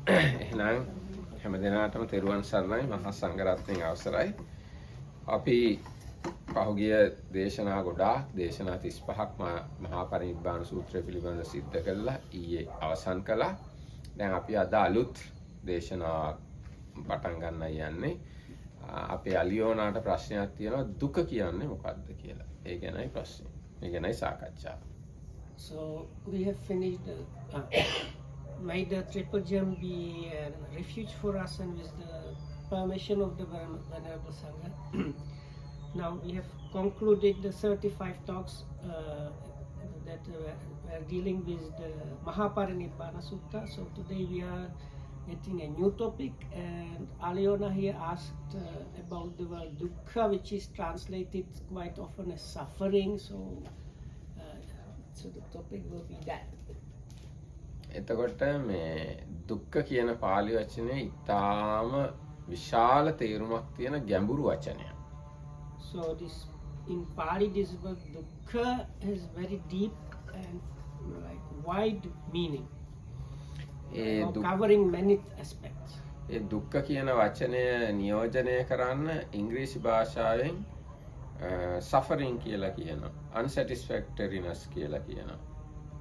එහෙනම් හැම දිනාටම තෙරුවන් සරණයි මහා සංඝරත්නයේ අවසරයි. අපි පහුගිය දේශනා ගොඩාක් දේශනා 35ක් මහා පරිනිබ්බාන සූත්‍රය පිළිබඳව සිද්ධ කළා. ඊයේ අවසන් කළා. දැන් අපි අද අලුත් දේශනාවක් පටන් ගන්න යන්නේ. අපේ අලියෝනාට ප්‍රශ්නයක් තියෙනවා දුක කියන්නේ මොකක්ද කියලා. ඒ ගැනයි ප්‍රශ්නේ. මේ ගැනයි සාකච්ඡාව. So we have finished made the triple gem be a refuge for us and with the permission of the Venerable Sangha. Now we have concluded the 35 talks that were dealing with the Mahaparinibbana Sutta. So today we are getting a new topic, and Aliona here asked about the word Dhukkha, which is translated quite often as suffering. So the topic will be that. එතකොට මේ දුක්ඛ කියන පාලි වචනේ ඊටාම විශාල තේරුමක් තියෙන ගැඹුරු වචනයක්. So this in Pali this word dukkha has very deep and like wide meaning. Covering many aspects. ඒ දුක්ඛ කියන වචනය නියෝජනය කරන්න ඉංග්‍රීසි භාෂාවෙන් suffering කියලා කියනවා. unsatisfactoriness කියලා කියනවා.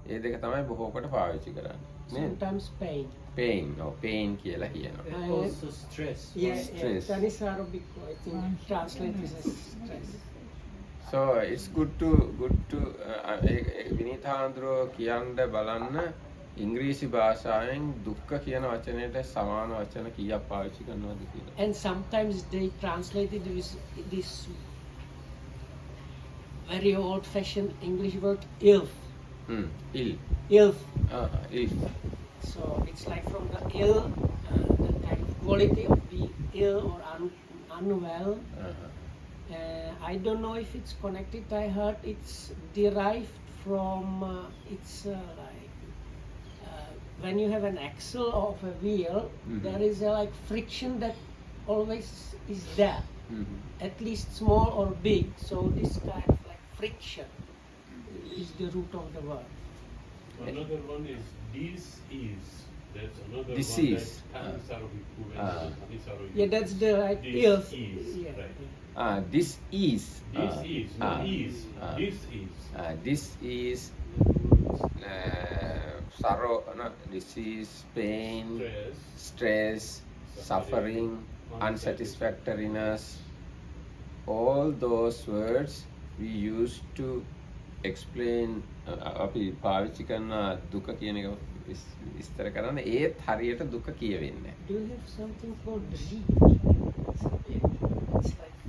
ඒ දෙක තමයි බොහෝ කොට පාවිච්චි කරන්නේ. Sometimes pain. Pain or pain කියලා කියනවා. Also stress. Stress. That is Arabic, I think, translated as stress. So it's good to විනීතාන්දරෝ කියන්න බලන්න ඉංග්‍රීසි භාෂාවෙන් දුක්ඛ කියන වචනයට සමාන වචන කීයක් පාවිච්චි කරනවද කියලා. And sometimes they translated with this very old-fashioned English word ilf. Ill. Ilf. Ill. So it's like from the ill, the kind of quality of being ill or unwell. I don't know if it's connected. I heard it's derived from when you have an axle of a wheel, there is a like friction that always is there, at least small or big. So this kind of like friction is the root of the word. Another one is disease. That's another Disease. one. Yeah, that's the right. This is Yeah. right. This is. This is. No, is. This is. This is sorrow, no, disease, pain, stress, suffering, unsatisfactoriness. All those words we use to explain. අපි පාවිච්චි කරන දුක කියන එක විස්තර කරන්න ඒත් හරියට දුක කියවෙන්නේ. Do you have something called dream? It's like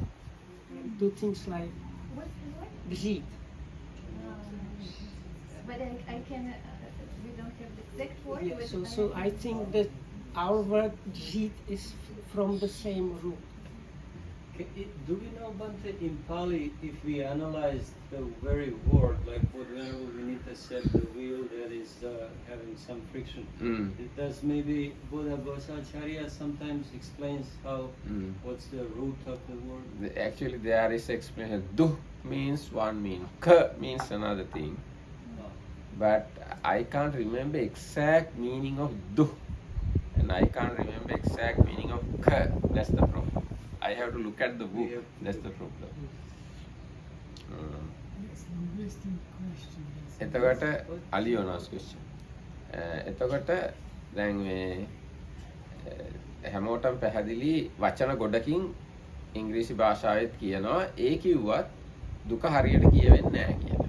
do things like dream. But I can. We don't have the exact word. Yeah, but so I think that our word dream is from the same root. Do we know, Bante, in Pali, if we analyze the very word, like whenever Vinita said the wheel that is having some friction, it does maybe Buddha Gosacharya sometimes explains how, what's the root of the word? Actually, there is explanation. Du means one meaning. Ka means another thing. But I can't remember exact meaning of du. And I can't remember exact meaning of ka. That's the problem. I have to look at the book. That's the problem. එතකොට අලියෝනාස් question. එතකොට දැන් මේ හැමෝටම පැහැදිලි වචන ගොඩකින් ඉංග්‍රීසි භාෂාවෙත් කියනවා ඒ කිව්වත් දුක හරියට කියවෙන්නේ නැහැ කියලා.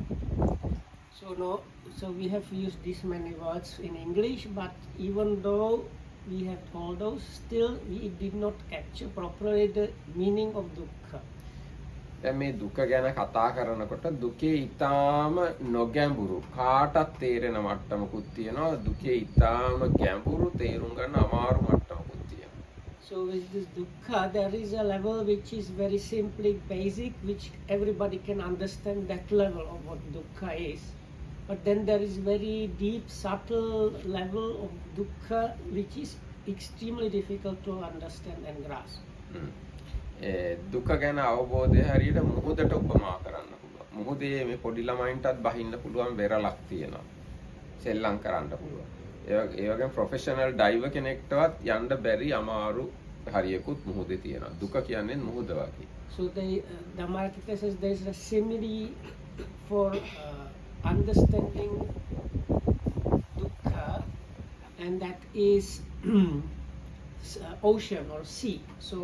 So we have used this many words in English, but even though we have all those, still we did not capture properly the meaning of dukkha. දැන් මේ දුක ගැන කතා කරනකොට දුකේ ඊටාම නොගැඹුරු කාටත් තේරෙන මට්ටමකුත් තියෙනවා දුකේ ඊටාම ගැඹුරු තේරුම් ගන්න අමාරු මට්ටමකුත් තියෙනවා. So with this dukkha there is a level which is very simply basic, which everybody can understand that level of what dukkha is. But then there is very deep, subtle level of dukkha which is extremely difficult to understand and grasp. දුක ගැන අවබෝධය හරියට මුහුදට උපමා කරන්න පුළුවන්. මුහුදේ මේ පොඩි ළමයින්ටත් බහින්න පුළුවන් වෙරළක් තියෙනවා. සෙල්ලම් කරන්න පුළුවන්. ඒ වගේම ප්‍රොෆෙෂනල් ඩයිවර් කෙනෙක්ටවත් යන්න බැරි අමාරු හරියකුත් මුහුදේ තියෙනවා. දුක කියන්නේ මුහුද වගේ. So the Markita says there is a simile for understanding dukkha, and that is ocean or sea. So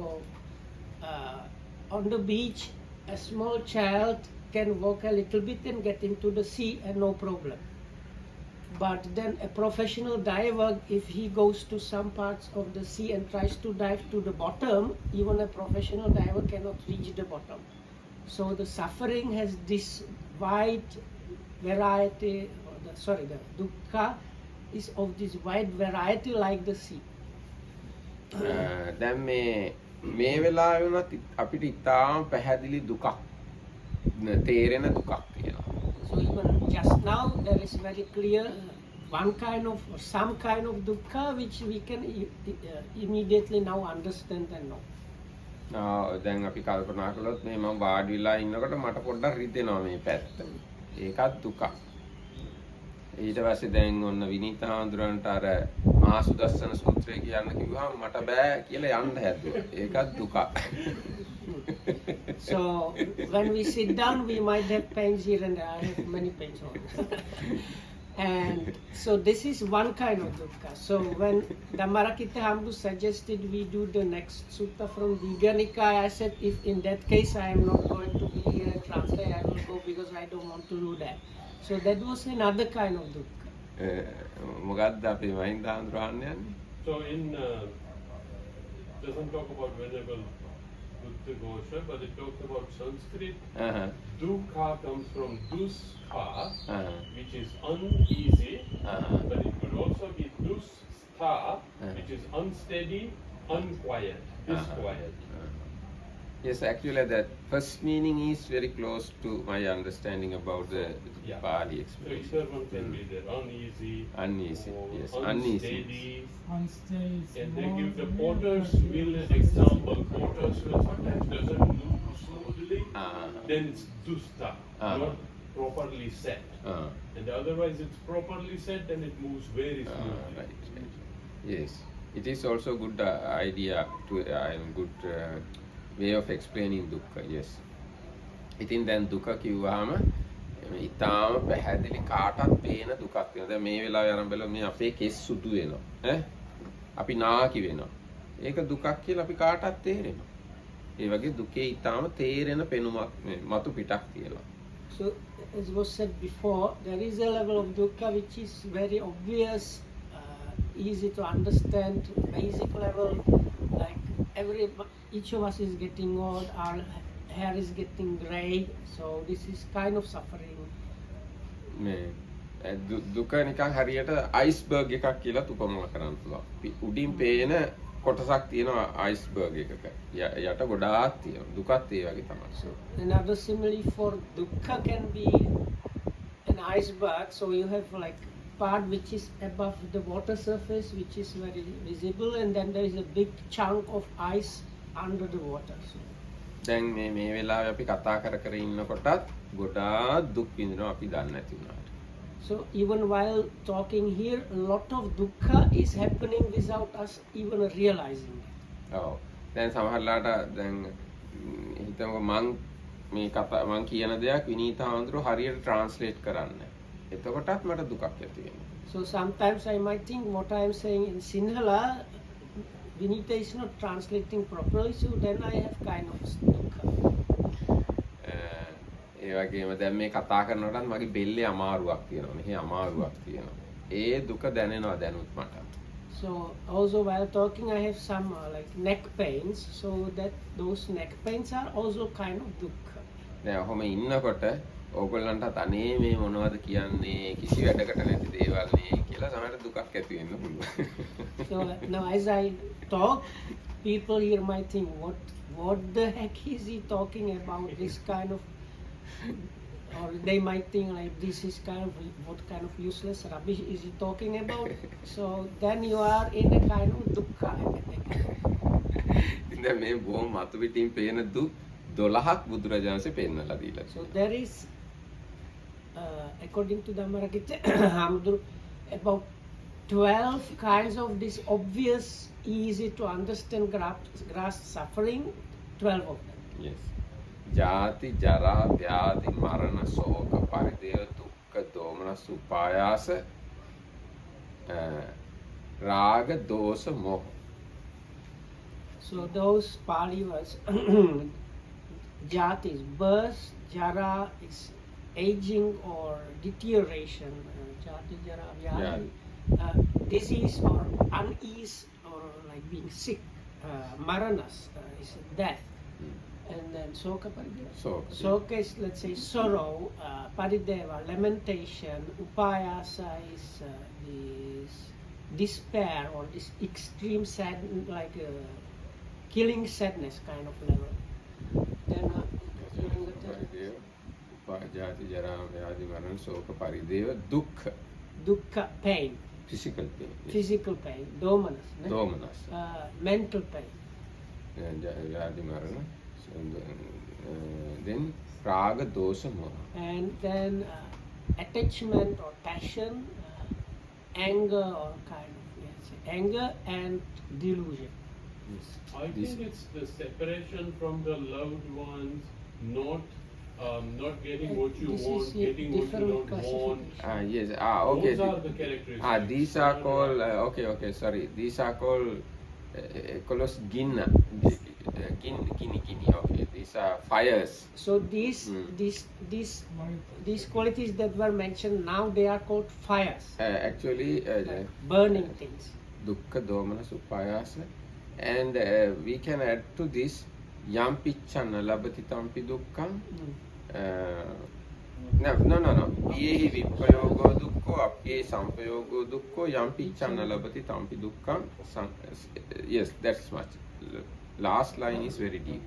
on the beach, a small child can walk a little bit and get into the sea and no problem. But then a professional diver, if he goes to some parts of the sea and tries to dive to the bottom, even a professional diver cannot reach the bottom. So the suffering has this wide variety, the dukkha is of this wide variety like the sea. දැන් මේ වෙලාවේ වුණත් අපිට ඉතාම පැහැදිලි දුකක් තේරෙන දුකක් තියෙනවා. So even just now there is very clear one kind of or some kind of dukkha which we can immediately now understand and know. දැන් අපි කල්පනා කළොත් මේ මම වාඩි වෙලා ඉන්නකොට මට පොඩ්ඩක් රිදෙනවා මේ පැත්ත. ඒකත් දුකක්. ඊට පස්සේ දැන් ඔන්න විනීත හාමුදුරන්ට අර මහා සුදස්සන සූත්‍රය කියන්න කිව්වහම මට බෑ කියලා යන්න හැදුවා. ඒකත් දුකක්. So when we sit down, we might have pains here and there. I have many pains on. And so this is one kind of dukkha. So when Dhammarakita Hamdu suggested we do the next sutta from Digha Nikaya, I said if in that case I am not going to be here and translate, I will go because I don't want to do that. So that was another kind of dukkha. මොකද්ද අපි වයින් හාමුදුර අහන්න යන්නේ? So in doesn't talk about Venerable Buddha Gosha, but it talks about Sanskrit. Dhukkha comes from duskha, which is uneasy, but it could also be dustha, which is unsteady, unquiet, disquiet. Yes, actually that first meaning is very close to my understanding about the Pali So expression. either one can be there, uneasy, Uneasy, or yes, unsteady. Unsteady. And they give the potter's wheel example. Potter's wheel sometimes doesn't move smoothly, then it's dusta, not properly set. And otherwise it's properly set and it moves very smoothly. Right. Yes, it is also good idea to good way of explaining dukkha. Yes. ඉතින් දැන් දුක කිව්වහම ඉතාම පැහැදිලි කාටත් පේන දුකක් වෙනවා. දැන් මේ වෙලාවේ අරන් බලමු මේ අපේ කෙස් සුදු වෙනවා. අපි නාකි වෙනවා. ඒක දුකක් කියලා අපි කාටත් තේරෙනවා. ඒ වගේ දුකේ ඉතාම තේරෙන පෙනුමක් මතු පිටක් තියෙනවා. So as was said before, there is a level of dukkha which is very obvious, easy to understand, basic level, like each of us is getting old, our hair is getting grey, so this is kind of suffering. දුක නිකන් හරියට iceberg එකක් කියලා උපමා කරන්න පුළුවන්. උඩින් පේන කොටසක් තියෙනවා අයිස්බර්ග් එකක. යට ගොඩාක් තියෙනවා. දුකත් ඒ වගේ තමයි. So another simile for dukkha can be an iceberg. So you have like part which is above the water surface, which is very visible, and then there is a big chunk of ice under the water. So දැන් මේ වෙලාවේ අපි කතා කර ඉන්නකොටත් ගොඩාක් දුක් විඳිනවා අපි දන්නේ නැති වුණාට. So even while talking here, a lot of dukkha is happening without us even realizing it. ඔව්. දැන් සමහරලාට දැන් හිතමු මං කියන දෙයක් විනීත හාමුදුරුවෝ හරියට ට්‍රාන්ස්ලේට් කරන්න. එතකොටත් මට දුකක් ඇති වෙනවා. So sometimes I might think what I am saying in Sinhala, Vinita is not translating properly, so then I have kind of dukkha. ඒ වගේම දැන් මේ කතා කරනකොටත් මගේ බෙල්ලේ අමාරුවක් තියෙනවා. මෙහි අමාරුවක් තියෙනවා. ඒ දුක දැනෙනවා දැනුත් මට. So also while talking I have some like neck pains, so that those neck pains are also kind of dukkha. දැන් ඔහොම ඉන්නකොට ඕගොල්ලන්ටත් අනේ මේ මොනවද කියන්නේ කිසි වැඩකට නැති දේවල් නේ කියලා සමහරට දුකක් ඇති වෙන්න පුළුවන්. So now as I talk, people here might think what the heck is he talking about, this kind of, or they might think like this is kind of what kind of useless rubbish is he talking about. So then you are in a kind of dukkha. ඉතින් මේ බොහොම මතු පිටින් පේන දුක් 12ක් බුදුරජාණන්සේ පෙන්නලා දීලා. So there is according to Dhammarakita Hamdu, about 12 kinds of this obvious, easy to understand grasp suffering, 12 of them. Yes. Jati, jara, vyadi, marana, soka, parideva, dukkha, domana, upayasa, raga, dosa, moha. So those Pali words, Jati is birth, Jara is aging or deterioration, Jati, Jara, Vyadi, disease or unease or like being sick, Maranas is death, and then Soka Parideva. Soka is, let's say, sorrow, Parideva, lamentation, Upayasa is this despair or this extreme sadness, like killing sadness kind of level. Then Jati, jara, vyadi, marana, soka, parideva, dukkha. Dhukkha, pain. Physical pain. Yes. Physical pain. Domanas. Ne? Domanas. Mental pain. Vyadi, marana. Then raga, dosa, moha. And then attachment or passion, anger or kind of, yes, anger and delusion. Yes. I think it's the separation from the loved ones, not getting what you This want, is a getting what you different don't want. classification. Yes. Okay. Those are the characteristics. These are called. Okay. Sorry. These are called kolos ginna. Kini. Okay. These are fires. So these qualities that were mentioned now, they are called fires. Actually, Burning things. dukkha, domana, upayasa, and we can add to this yam picchanna labati tampi dukkham. No. Yehi vipayogo dukkho, apye sampayogo dukkho, yam picchanna labati tampi dukkham. Yes, that's much. Last line is very deep.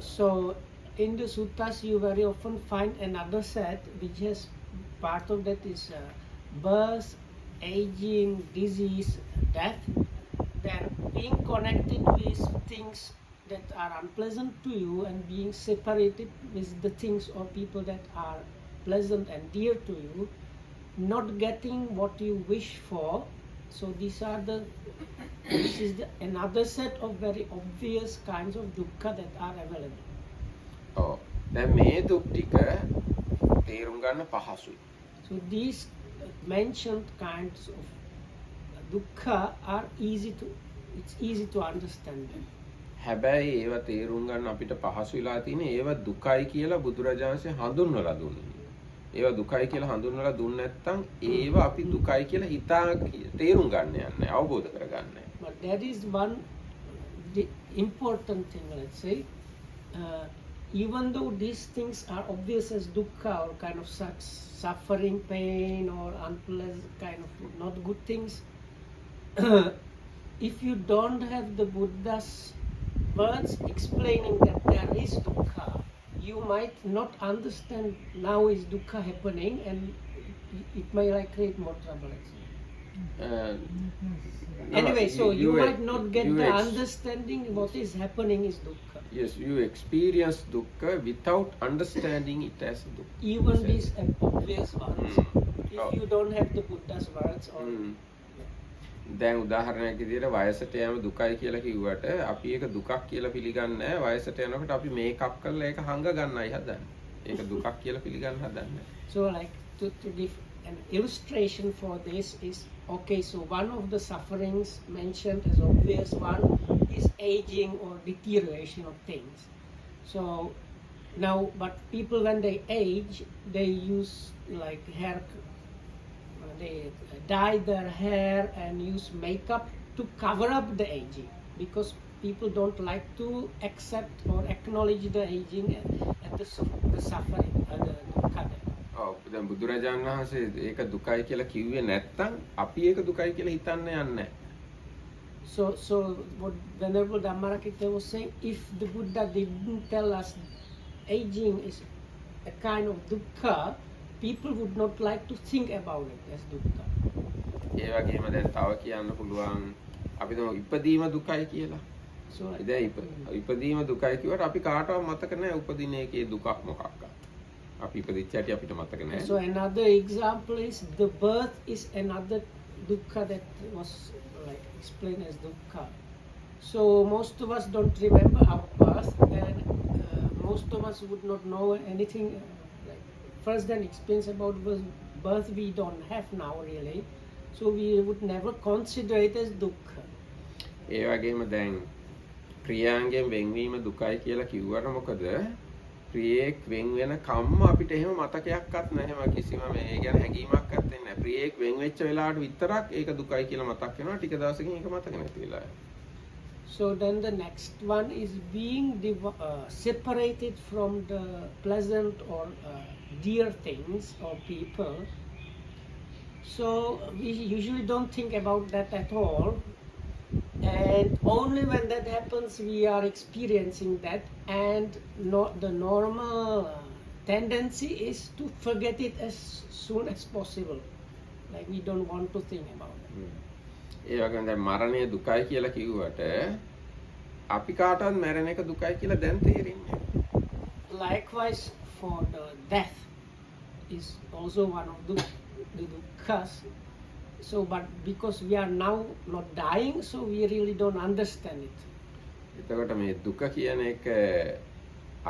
So in the suttas you very often find another set which has part of that is birth, aging, disease, death. Then being connected with things that are unpleasant to you and being separated with the things or people that are pleasant and dear to you, not getting what you wish for. So this is another set of very obvious kinds of dukkha that are available. Oh, දැන් මේ දුක් ටික තේරුම් ගන්න පහසුයි. So these mentioned kinds of dukkha are easy to understand them. හැබැයි ඒවා තේරුම් ගන්න අපිට පහසු වෙලා තියෙන්නේ ඒවා දුකයි කියලා බුදුරජාණන්සේ හඳුන්වලා දුන්නේ. ඒවා දුකයි කියලා හඳුන්වලා දුන්නේ නැත්නම් ඒවා අපි දුකයි කියලා හිතා තේරුම් ගන්න යන්නේ අවබෝධ කරගන්නේ. But there is one important thing, let's say, even though these things are obvious as dukkha or kind of suffering, pain or unpleasant kind of not good things, if you don't have the Buddha's words explaining that there is dukkha, you might not understand now is dukkha happening and it may like create more trouble. Anyway, so you might not get the understanding what is happening is dukkha. Yes, you experience dukkha without understanding it as dukkha. Even these obvious ones, if you don't have the Buddha's words or දැන් උදාහරණයක් විදිහට වයසට යෑම දුකයි කියලා කිව්වට අපි ඒක දුකක් කියලා පිළිගන්නේ නැහැ. වයසට යනකොට අපි මේකප් කරලා ඒක හංග ගන්නයි හදන්නේ. ඒක දුකක් කියලා පිළිගන්න හදන්නේ. So like to give an illustration for this is, okay, so one of the sufferings mentioned as obvious one is aging or deterioration of things. So now, but people when they age, they use like hair, they dye their hair and use makeup to cover up the aging because people don't like to accept or acknowledge the aging and the suffering, the dukkha. දැන් බුදුරජාණන් වහන්සේ ඒක දුකයි කියලා කිව්වේ නැත්නම් අපි ඒක දුකයි කියලා හිතන්න යන්නේ නැහැ. So what Venerable Dhammarakita was saying, if the Buddha didn't tell us aging is a kind of dukkha, people would not like to think about it as dukkha. ඒ වගේම දැන් තව කියන්න පුළුවන් අපි තමයි ඉපදීම දුකයි කියලා. So දැන් ඉපදීම දුකයි කිව්වට අපි කාටවත් මතක නැහැ උපදින එකේ දුකක් මොකක්ද. අපි ඉපදිච්ච හැටි අපිට මතක නැහැ. So another example is the birth is another dukkha that was like explained as dukkha. So most of us don't remember our birth, and most of us would not know anything like first-hand experience about birth we don't have now really. So we would never consider it as dukkha. ඒ වගේම දැන් ප්‍රියාංගෙන් වෙන්වීම දුකයි කියලා කිව්වට මොකද ප්‍රියෙක් වෙන් වෙන කම්ම අපිට එහෙම මතකයක්වත් නැහැ කිසිම මේ ගැන හැඟීමක්වත් නැහැ. ප්‍රියෙක් වෙන් වෙච්ච වෙලාවට විතරක් ඒක දුකයි කියලා මතක් වෙනවා. ටික දවසකින් ඒක මතක නැති වෙලා යනවා. So then the next one is being separated from the pleasant or dear things or people. So we usually don't think about that at all. And only when that happens we are experiencing that, and the normal tendency is to forget it as soon as possible. Like we don't want to think about it. ඒ වගේම දැන් මරණය දුකයි කියලා කිව්වට අපි කාටවත් මැරෙන එක දුකයි කියලා දැන් තේරෙන්නේ. Likewise for the death is also one of the dukkhas. So but because we are now not dying, so we really don't understand it. එතකොට මේ දුක කියන එක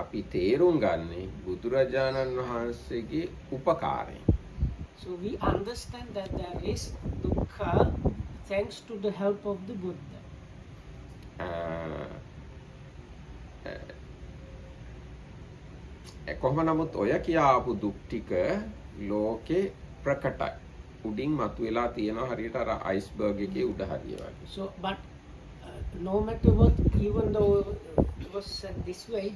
අපි තේරුම් ගන්නේ බුදුරජාණන් වහන්සේගේ උපකාරයෙන්. So we understand that there is dukkha thanks to the help of the Buddha. කොහොම නමුත් ඔය කියාපු දුක් ටික ලෝකේ ප්‍රකටයි. උඩින් මතුවලා තියෙනවා හරියට අර අයිස්බර්ග් එකේ උඩ හරිය වගේ. So but no matter what, even though it was said this way,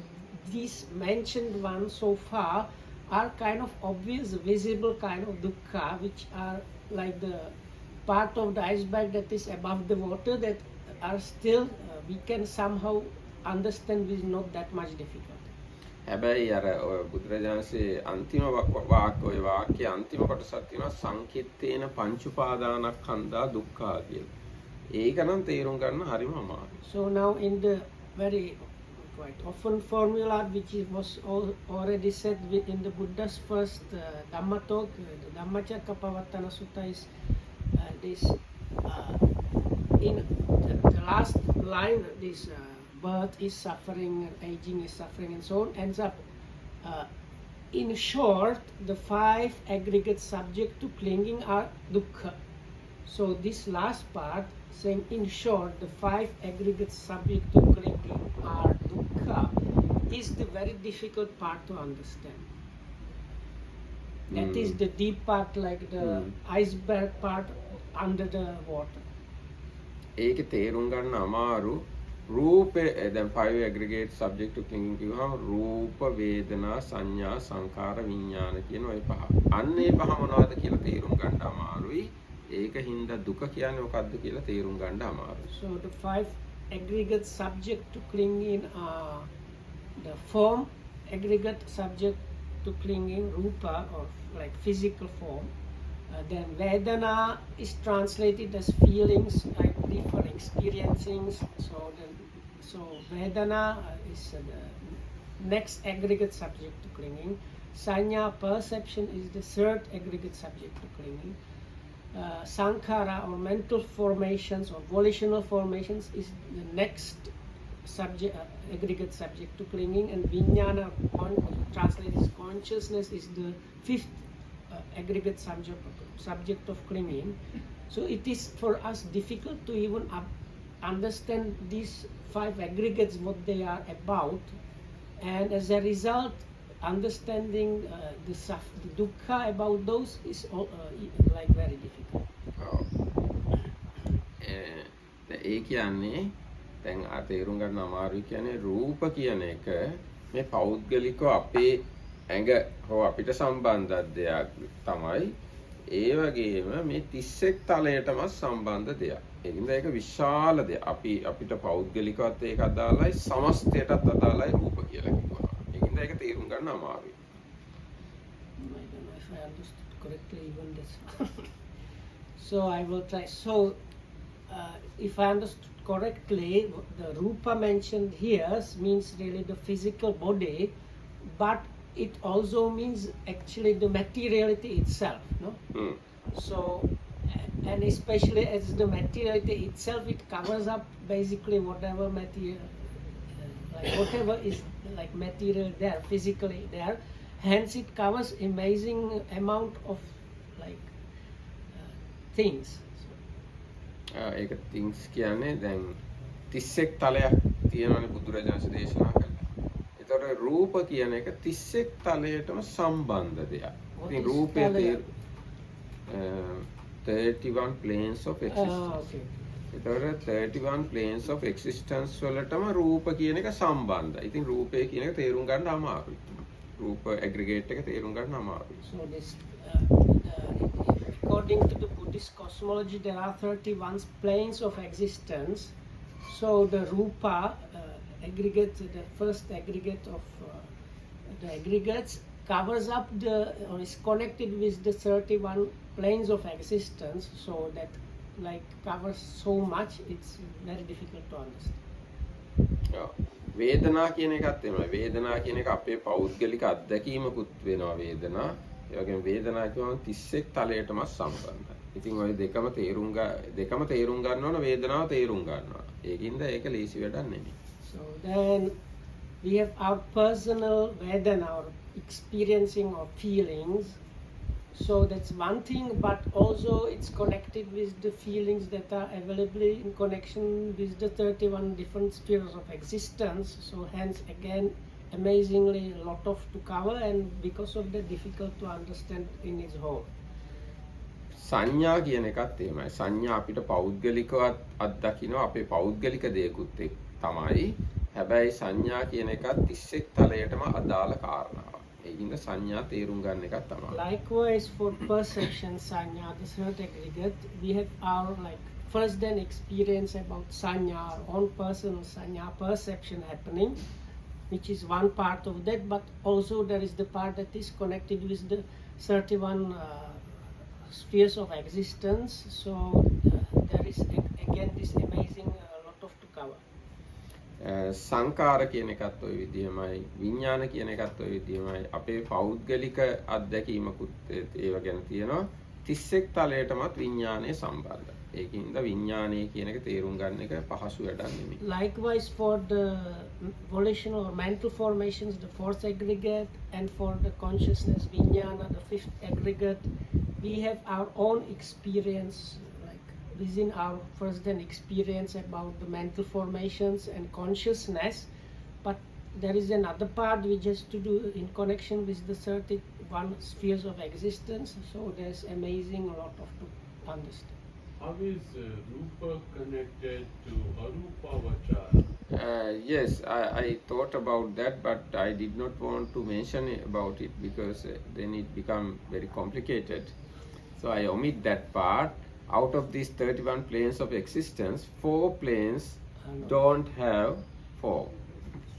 these mentioned ones so far are kind of obvious, visible kind of dukkha, which are like the part of the iceberg that is above the water, that are still we can somehow understand with not that much difficulty. හැබැයි අර බුදුරජාණන්සේ අන්තිම වාක්‍යයේ අන්තිම කොටසක් තියෙනවා සංකිට්ඨේන පංච උපාදානස්කන්ධා දුක්ඛා කියලා. ඒක නම් තේරුම් ගන්න හරිම අමාරුයි. So now in the very quite often formula which was already said in the Buddha's first Dhamma talk, the Dhammacakkappavattana Sutta is this in the last line, this birth is suffering, aging is suffering, and so on, ends up in short the 5 aggregate subject to clinging are dukkha. So this last part saying in short the 5 aggregate subject to clinging are dukkha is the very difficult part to understand. That is the deep part, like the iceberg part under the water. ඒකේ තේරුම් ගන්න අමාරු. රූපේ දැන් 5 aggregate subject to clinging කියවහම රූප වේදනා සංඥා සංකාර විඥාන කියන ওই පහ. අන්න ඒ පහ මොනවද කියලා තේරුම් ගන්න අමාරුයි. ඒක හින්දා දුක කියන්නේ මොකක්ද කියලා තේරුම් ගන්න අමාරුයි. So the 5 aggregate subject to clinging are the form aggregate subject to clinging, rupa, or like physical form. Then Vedana is translated as feelings, like for experiencing. So Vedana is the next aggregate subject to clinging. Sanya, perception, is the third aggregate subject to clinging. Sankhara, or mental formations or volitional formations, is the next subject, aggregate subject to clinging. And Vijnana, translated as consciousness, is the 5th aggregate subject of clinging. So it is for us difficult to even understand these 5 aggregates, what they are about, and as a result understanding the dukkha about those is like very difficult. ඒ කියන්නේ දැන් තේරුම් ගන්න අමාරුයි කියන්නේ රූප කියන එක මේ පෞද්ගලිකව අපේ ඇඟ හෝ අපිට සම්බන්ධ දෙයක් තමයි. ඒ වගේම මේ 31 තලයටම සම්බන්ධ දෙයක්. ඒකින්ද ඒක විශාල දෙයක්. අපිට පෞද්ගලිකවත් ඒක අදාළයි, සමස්තයටත් අදාළයි රූප කියලා කිව්වා. ඒකින්ද ඒක තේරුම් ගන්න අමාරුයි. I don't know if I understood correctly even this. So I will try. So if I understood correctly, the rupa mentioned here means really the physical body, but it also means actually the materiality itself, no? So and especially as the material itself, it covers up basically whatever material, like whatever is like material there, physically there. Hence, it covers amazing amount of like things. ඒක things කියන්නේ දැන් 31 තලයක් තියෙනවානේ බුදුරජාණන් දේශනා කළා. ඒතකොට රූප කියන එක 31 තලයටම සම්බන්ධ දෙයක්. ඉතින් රූපයේ 31 planes of existence. Okay. ඒතකොට 31 planes of existence වලටම රූප කියන එක සම්බන්ධයි. ඉතින් රූපය කියන එක තේරුම් ගන්න අමාරුයි. රූප aggregate එක තේරුම් ගන්න අමාරුයි. So this, according to the Buddhist cosmology, there are 31 planes of existence. So the rupa aggregate, the first aggregate of the aggregates, covers up or is connected with the 31 planes of existence. So that like covers so much, it's very difficult to understand. වේදනා කියන එකත් එමය. වේදනා කියන එක අපේ පෞද්ගලික අත්දැකීමකුත් වෙනවා වේදනා. ඒ වගේම වේදනා කියවම 31 තලයටම සම්බන්ධයි. ඉතින් ওই දෙකම තේරුම් ගන්න ඕන වේදනාව තේරුම් ගන්නවා. ඒකින්ද ඒක ලේසි වැඩක් නෙමෙයි. So then we have our personal vedana, or experiencing of feelings. So that's one thing, but also it's connected with the feelings that are available in connection with the 31 different spheres of existence. So hence again, amazingly a lot of to cover, and because of that difficult to understand in its whole. සංඥා කියන එකත් එහෙමයි. සංඥා අපිට පෞද්ගලිකව අත්දකින්න අපේ පෞද්ගලික දෙයකුත් තමයි. හැබැයි සංඥා කියන එකත් 31 තලයටම අදාළ කාරණාවක්. ඒකින්ද සංඥා තේරුම් ගන්න එකත් තමයි. Likewise for perception sanya, the third aggregate, we have our like first then experience about sanya, our own personal sanya perception happening, which is one part of that, but also there is the part that is connected with the 31 spheres of existence. So there is again this amazing lot of to cover. සංකාර කියන එකත් ওই විදිහමයි, විඥාන කියන එකත් ওই විදිහමයි. අපේ පෞද්ගලික අත්දැකීමකුත් ඒව ගැන තියෙනවා. 31 තලයටමත් විඥානය සම්බන්ධයි. ඒකින්ද විඥානය කියන එක තේරුම් ගන්න එක පහසු වැඩක් නෙමෙයි. Likewise for the volitional or mental formations, the fourth aggregate, and for the consciousness vijnana, the fifth aggregate, we have our own experience, like within our first then experience about the mental formations and consciousness, but there is another part which has to do in connection with the 31 spheres of existence. So there's amazing a lot of to understand. How is Rupa connected to Arupavachara? Yes, I thought about that, but I did not want to mention about it because then it become very complicated. So I omit that part. Out of these 31 planes of existence, 4 planes don't have form.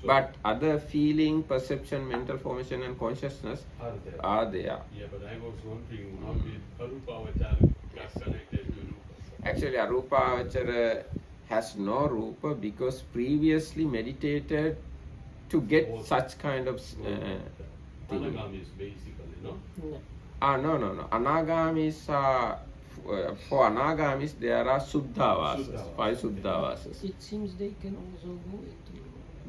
But other feeling, perception, mental formation and consciousness are there. Yeah, but I was wondering how is Arupavachara connected to Rupa? Actually, Arupavachara has no Rupa because previously meditated to get such kind of thing. Anagamis basically, no? No. No. Anagamis are, for Anagamis there are Suddhavasas, 5 Suddhavasas. It seems they can also go into...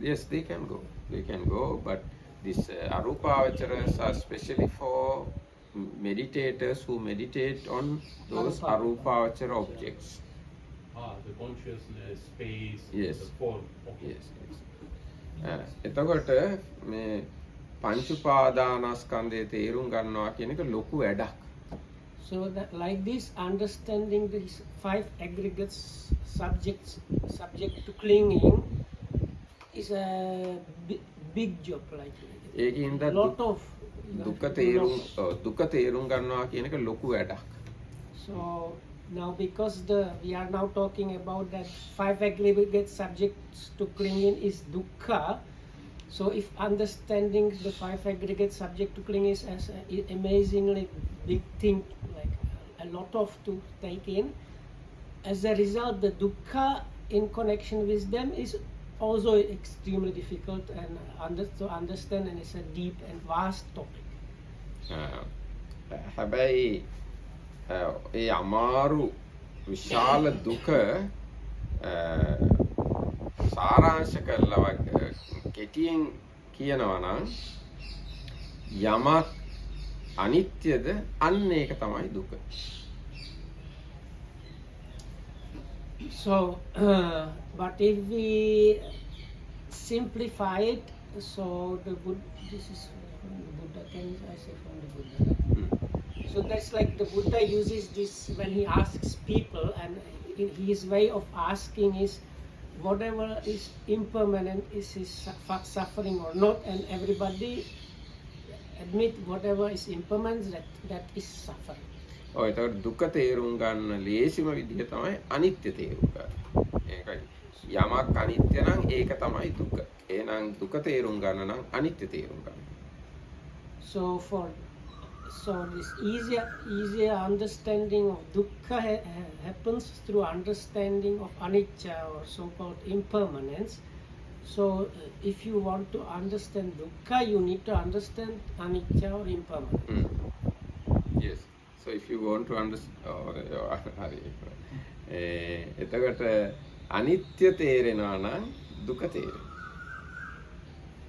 Yes, they can go, but this Arupavacharas are especially for meditators who meditate on those Arupavachara objects. The consciousness, space, Yes. the form. Okay. Yes. එතකොට මේ පංච උපාදානස්කන්ධයේ තේරුම් ගන්නවා කියන එක ලොකු වැඩක්. So that like this, understanding these 5 aggregates subject to clinging is a big job. Like ඒකින්ද a lot of දුක තේරුම් ගන්නවා කියන එක ලොකු වැඩක්. So now because we are now talking about that 5 aggregate subjects to clinging is dukkha. So if understanding the 5 aggregate subject to clinging is as an amazingly big thing, like a lot of to take in, as a result the dukkha in connection with them is also extremely difficult and to understand, and it's a deep and vast topic. හැබැයි ඒ අමාරු විශාල දුක සාරාංශ කරලා කෙටියෙන් කියනවා නම් යමක් අනිත්‍යද අන්න ඒක තමයි දුක. So, but if we simplify it, so the Buddha, this is from the Buddha, can I say from the Buddha? So that's like the Buddha uses this when he asks people, and his way of asking is whatever is impermanent is suffering or not, and everybody admit whatever is impermanent, that is suffering. ඔය ඒතකොට දුක තේරුම් ගන්න ලේසිම විදිහ තමයි අනිත්‍ය තේරුම් ගන්න. ඒකයි. යමක් අනිත්‍ය නම් ඒක තමයි දුක. එහෙනම් දුක තේරුම් ගන්න නම් අනිත්‍ය තේරුම් ගන්න. So this easier understanding of dukkha happens through understanding of anicca, or so-called impermanence. So if you want to understand dukkha, you need to understand anicca or impermanence. Yes. So if you want to understand එතකොට අනිත්‍ය තේරෙනවා නම් දුක තේරෙනවා.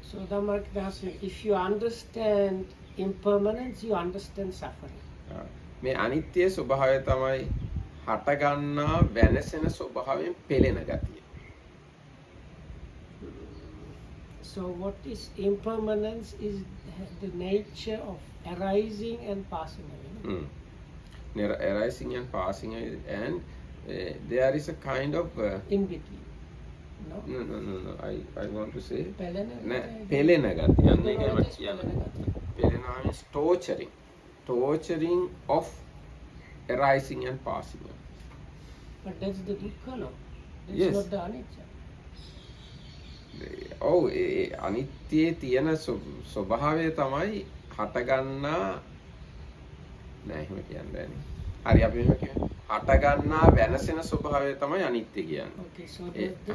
So Dhamma's if you understand impermanence, you understand suffering. මේ අනිත්‍ය ස්වභාවය තමයි හටගන්නා වෙනසෙන ස්වභාවයෙන් පෙළෙන ගතිය. So what is impermanence is the nature of arising and passing away. Arising and passing away, and there is a kind of in between. No. I want to say Pelena ගතිය. අන්න ඒකයි මම කියන්නේ. Pelena means torturing of arising and passing away. But that's the dukkha, no? That's Yes. not the anicca. ඔව් ඒ අනිත්‍යයේ තියෙන ස්වභාවය තමයි හටගන්නා නෑ එහෙම කියන්න බෑනේ. හරි අපි මෙහෙම කියමු. හටගන්නා වෙනසෙන ස්වභාවය තමයි අනිත්‍ය කියන්නේ. Okay, so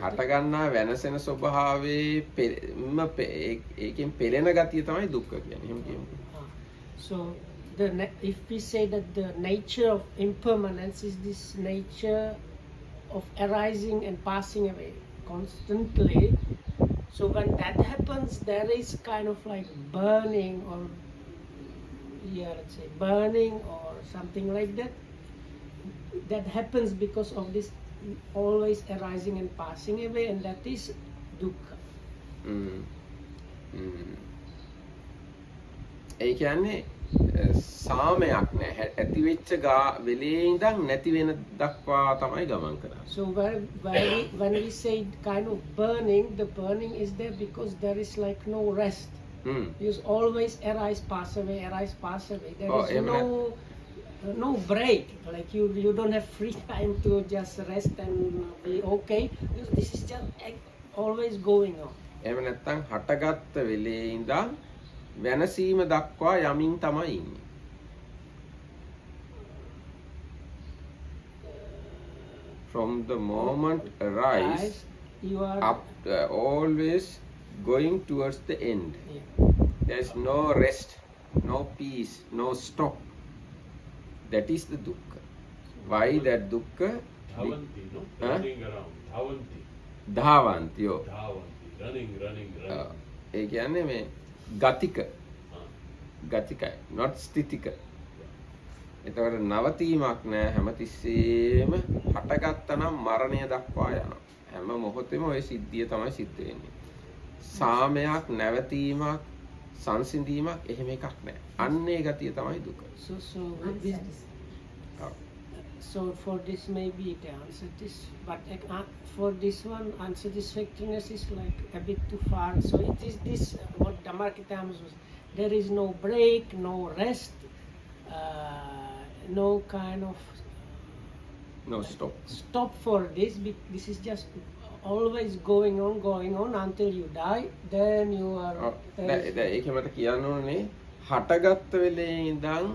හටගන්නා වෙනසෙන ස්වභාවයේ ඒකෙන් පෙළෙන ගතිය තමයි දුක්ඛ කියන්නේ. එහෙම කියමු. So if we say that the nature of impermanence is this nature of arising and passing away constantly, so when that happens, there is kind of like burning, or let's say burning or something like that. That happens because of this always arising and passing away, and that is dukkha. ඒ කියන්නේ සාමයක් නැහැ. ඇති වෙච්ච වෙලේ ඉඳන් නැති වෙන දක්වා තමයි ගමන් කරන්නේ. So when we say kind of burning, the burning is there because there is like no rest. Because always arise, pass away, arise, pass away. There is no break. Like you don't have free time to just rest and be okay. Because this is just always going on. එහෙම නැත්නම් හටගත්ත වෙලේ ඉඳන් වෙනසීම දක්වා යමින් තමයි ඉන්නේ. From the moment arise, you are up always going towards the end. Yeah. There is no rest, no peace, no stop. That is the dukkha. Why that dukkha? Dhavanti, no? Running around. Dhavanti. Dhavanti, yo. Dhavanti. Running. ඒ කියන්නේ මේ ගතිකයි, not ස්ථිතික. එතකොට නවතීමක් නෑ, හැමතිස්සෙම හටගත්තා නම් මරණය දක්වා යනවා. හැම මොහොතෙම ওই සිද්ධිය තමයි සිද්ධ වෙන්නේ. සාමයක්, නැවතීමක්, සංසිඳීමක් එහෙම එකක් නෑ. අන්නේ ගතිය තමයි දුක. So for this maybe it answer this, but for this one unsatisfactoriness is like a bit too far. So it is this what Dhammakitamas was. There is no break, no rest, no kind of no stop for this. This is just always going on until you die. Then you are. ඒක මට කියන්න ඕනේ හටගත්ත වෙලේ ඉඳන්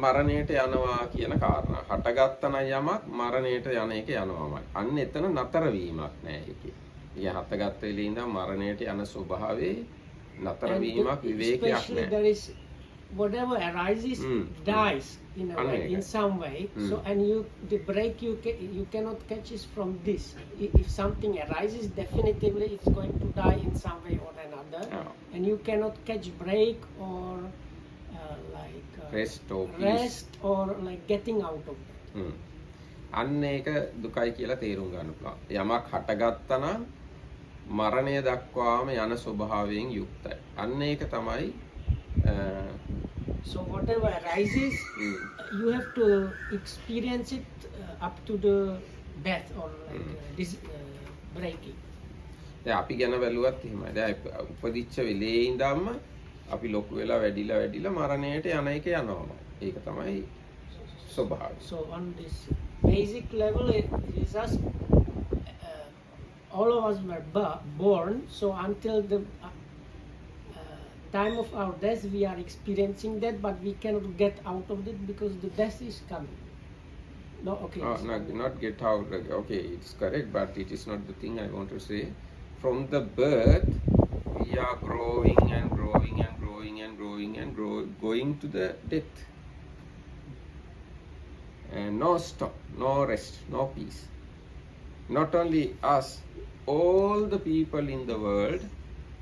මරණයට යනවා කියන කාරණා. හටගත්ත නම් යමක් මරණයට යන එක යනවාමයි. අන්න එතන නතර වීමක් නෑ ඒකේ. ඊය හටගත්ත වෙලේ ඉඳන් මරණයට යන ස්වභාවයේ නතර වීමක් විවේකයක් නෑ. There is whatever arises dies. in a way, in some way. So and the break you cannot catch is from this. If something arises, definitively it's going to die in some way or another, and you cannot catch break or rest or like getting out of it. අන්න ඒක දුකයි කියලා තේරුම් ගන්න පුළුවන්. යමක් හටගත්තා නම් මරණය දක්වාම යන ස්වභාවයෙන් යුක්තයි. අන්න ඒක තමයි so whatever arises, you have to experience it up to the death or like this breaking. දැන් අපි ගැන බැලුවත් එහෙමයි. දැන් උපදිච්ච වෙලේ ඉඳන්ම අපි ලොකු වෙලා වැඩිලා මරණයට යන එක යනවා. ඒක තමයි ස්වභාවය. So on this basic level, it is us, all of us were born, so until the time of our death we are experiencing that, but we cannot get out of it because the death is coming. No, okay. Not get out. Okay, it's correct, but it is not the thing I want to say. From the birth, we are growing and growing and growing and growing and going to the death. And no stop, no rest, no peace. Not only us, all the people in the world,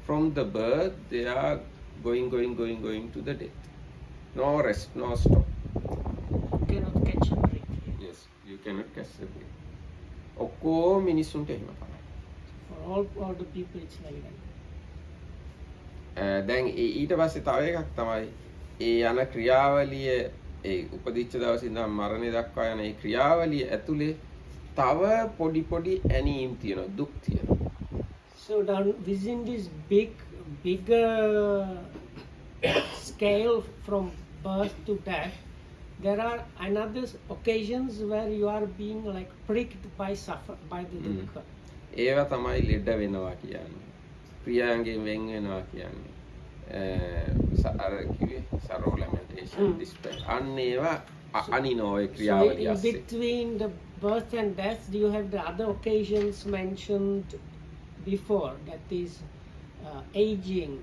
from the birth, they are going to the death. No rest, no stop. You cannot catch a break. Yes, you cannot catch a break. ඔක්කොම මිනිස්සුන්ට එහෙම තමයි. For all the people it's like that. දැන් ඊට පස්සේ තව එකක් තමයි ඒ යන ක්‍රියාවලිය ඒ උපදිච්ච දවසේ ඉඳන් මරණය දක්වා යන ඒ ක්‍රියාවලිය ඇතුලේ තව පොඩි ඇනීම් තියෙනවා දුක් තියෙනවා. So down within this bigger scale from birth to death, there are another occasions where you are being like pricked by the dukkha. ඒවා තමයි ලෙඩ වෙනවා කියන්නේ. ක්‍රියාංගයෙන් වෙන් වෙනවා කියන්නේ. අර කිව්වේ sorrow lamentation despair. අන්න ඒවා අනිනෝ ඒ ක්‍රියාවලිය So in between the birth and death, you have the other occasions mentioned before, that is aging,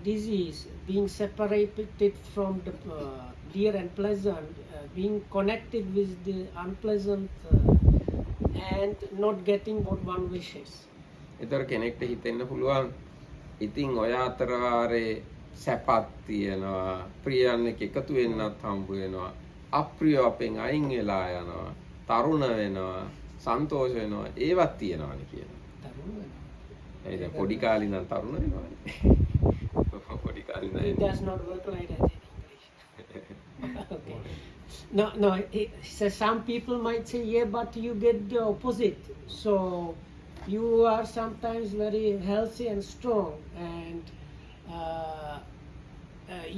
disease, being separated from the dear and pleasant, being connected with the unpleasant, and not getting what one wishes. ඒතර කෙනෙක්ට හිතෙන්න පුළුවන් ඉතින් ඔය අතර වාරේ සැපත් තියෙනවා, ප්‍රියයන් එක්ක එකතු වෙන්නත් හම්බ වෙනවා, අප්‍රිය අපෙන් අයින් වෙලා යනවා, තරුණ වෙනවා, සන්තෝෂ වෙනවා, ඒවත් තියෙනවානේ කියනවා. ඒ දැන් පොඩි කාලේ නම් තරුණ වෙනවානේ. පොඩි කාලේ නම් It does not work like that in English. Okay. No. So some people might say, yeah, but you get the opposite. So you are sometimes very healthy and strong, and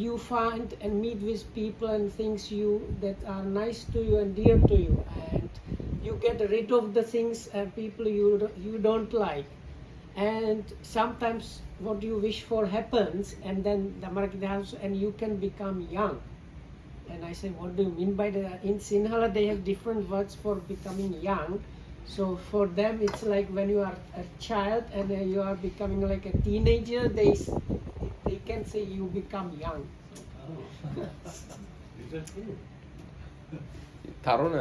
you find and meet with people and things that are nice to you and dear to you, and you get rid of the things and people you don't like. And sometimes what you wish for happens, and then the market house, and you can become young. And I say, what do you mean by that? In Sinhala, they have different words for becoming young. So for them, it's like when you are a child and you are becoming like a teenager, they can say you become young. Is that true? තරුණ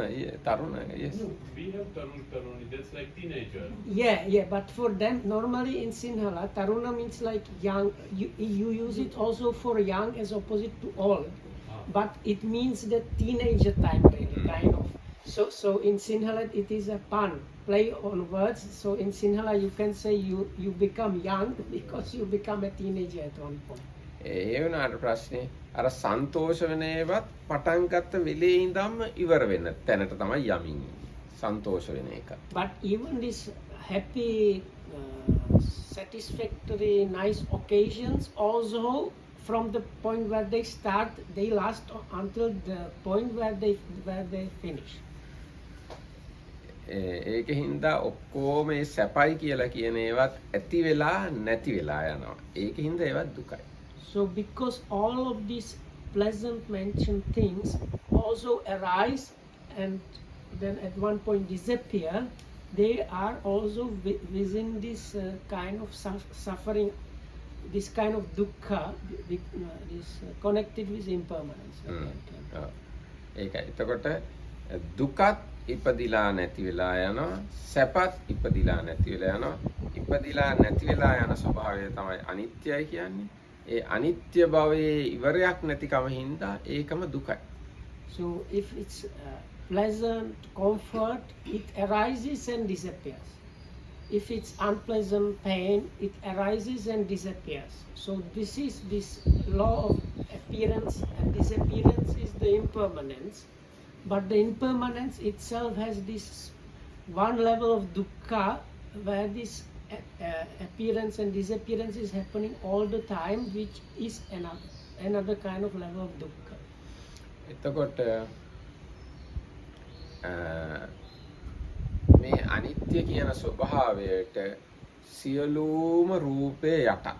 yes. We have taruni, that's like teenager. Yeah, but for them, normally in Sinhala, taruna means like young. You use it also for young as opposite to old. But it means the teenager time really, kind of. So in Sinhala it is a pun, play on words. So in Sinhala you can say you become young because you become a teenager at one point. ඒ වුණාට ප්‍රශ්නේ අර සන්තෝෂ වෙන ඒවත් පටන් ගත්ත වෙලේ ඉඳන්ම ඉවර වෙන තැනට තමයි යමින් සන්තෝෂ වෙන එක. But even this happy, satisfactory, nice occasions also, from the point where they start, they last until the point where they finish. ඒක හින්දා ඔක්කොම මේ සැපයි කියලා කියන ඒවත් ඇති වෙලා නැති වෙලා යනවා. ඒක හින්දා ඒවත් දුකයි. So because all of these pleasant mentioned things also arise and then at one point disappear, they are also within this kind of suffering, this kind of dukkha, this connected with impermanence. ඒකයි. එතකොට දුකත් ඉපදිලා නැති වෙලා යනවා. සැපත් ඉපදිලා නැති වෙලා යනවා. ඉපදිලා නැති වෙලා යන ස්වභාවය තමයි අනිත්‍යයි කියන්නේ. ඒ අනිත්‍ය භවයේ ඉවරයක් නැතිකම හින්දා ඒකම දුකයි. So if it's pleasant comfort, it arises and disappears. If it's unpleasant pain, it arises and disappears. So this law of appearance and disappearance is the impermanence. But the impermanence itself has this one level of dukkha where this appearance and disappearance is happening all the time, which is another kind of level of dukkha. එතකොට මේ අනිත්‍ය කියන ස්වභාවයට සියලුම රූපේ යටත්.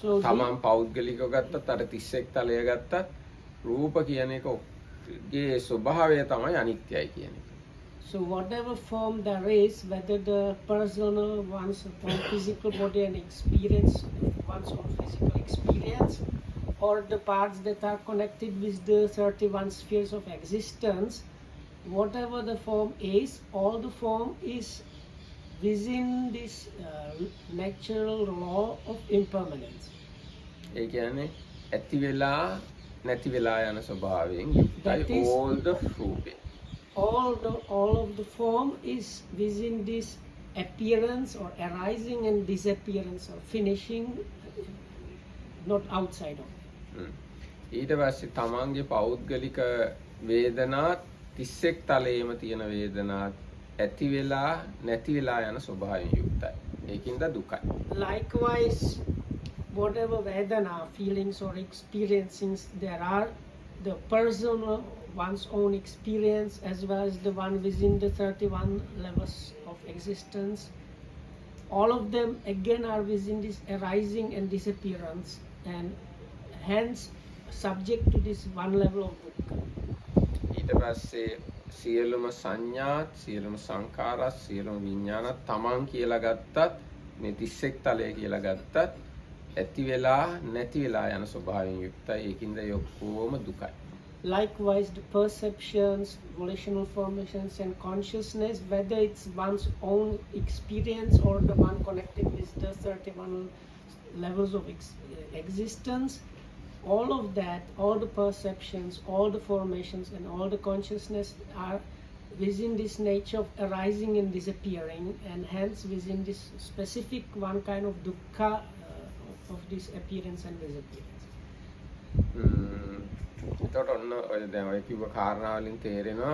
So තමන් පෞද්ගලිකව ගත්තත් අර 31 තලය ගත්තත් රූප කියන එකගේ ස්වභාවය තමයි අනිත්‍යයි කියන එක. So whatever form there is, whether the personal one's own physical body and experience, one's own physical experience, or the parts that are connected with the 31 spheres of existence, whatever the form is, all the form is within this natural law of impermanence. ඒ කියන්නේ ඇති වෙලා නැති වෙලා යන ස්වභාවයෙන් That යුක්තයි is- all the රූපේ. All of the form is within this appearance or arising and disappearance or finishing, not outside of it. ඊට පස්සේ තමන්ගේ පෞද්ගලික වේදනාත් 31 තලයේම තියෙන වේදනාත් ඇති වෙලා නැති වෙලා යන ස්වභාවයෙන් යුක්තයි. ඒකින්ද දුකයි. Likewise, whatever Vedana, feelings or experiencings there are, the personal, one's own experience as well as the one within the 31 levels of existence, all of them again are within this arising and disappearance and hence subject to this one level of dukkha. ඊට පස්සේ සියලුම සංඥාත් සියලුම සංකාරත් සියලුම විඥානත් තමන් කියලා ගත්තත් මේ 31 තලය කියලා ගත්තත් ඇති වෙලා නැති වෙලා යන ස්වභාවයෙන් යුක්තයි. ඒකින්ද ඒ ඔක්කොම දුකයි. Likewise, the perceptions, volitional formations, and consciousness, whether it's one's own experience or the one connected with the 31 levels of existence, all of that, all the perceptions, all the formations, and all the consciousness are within this nature of arising and disappearing, and hence within this specific one kind of dukkha of this appearance and disappearance. එතකොට ඔන්න ඔය දැන් ඔය කිව්ව කාරණා වලින් තේරෙනවා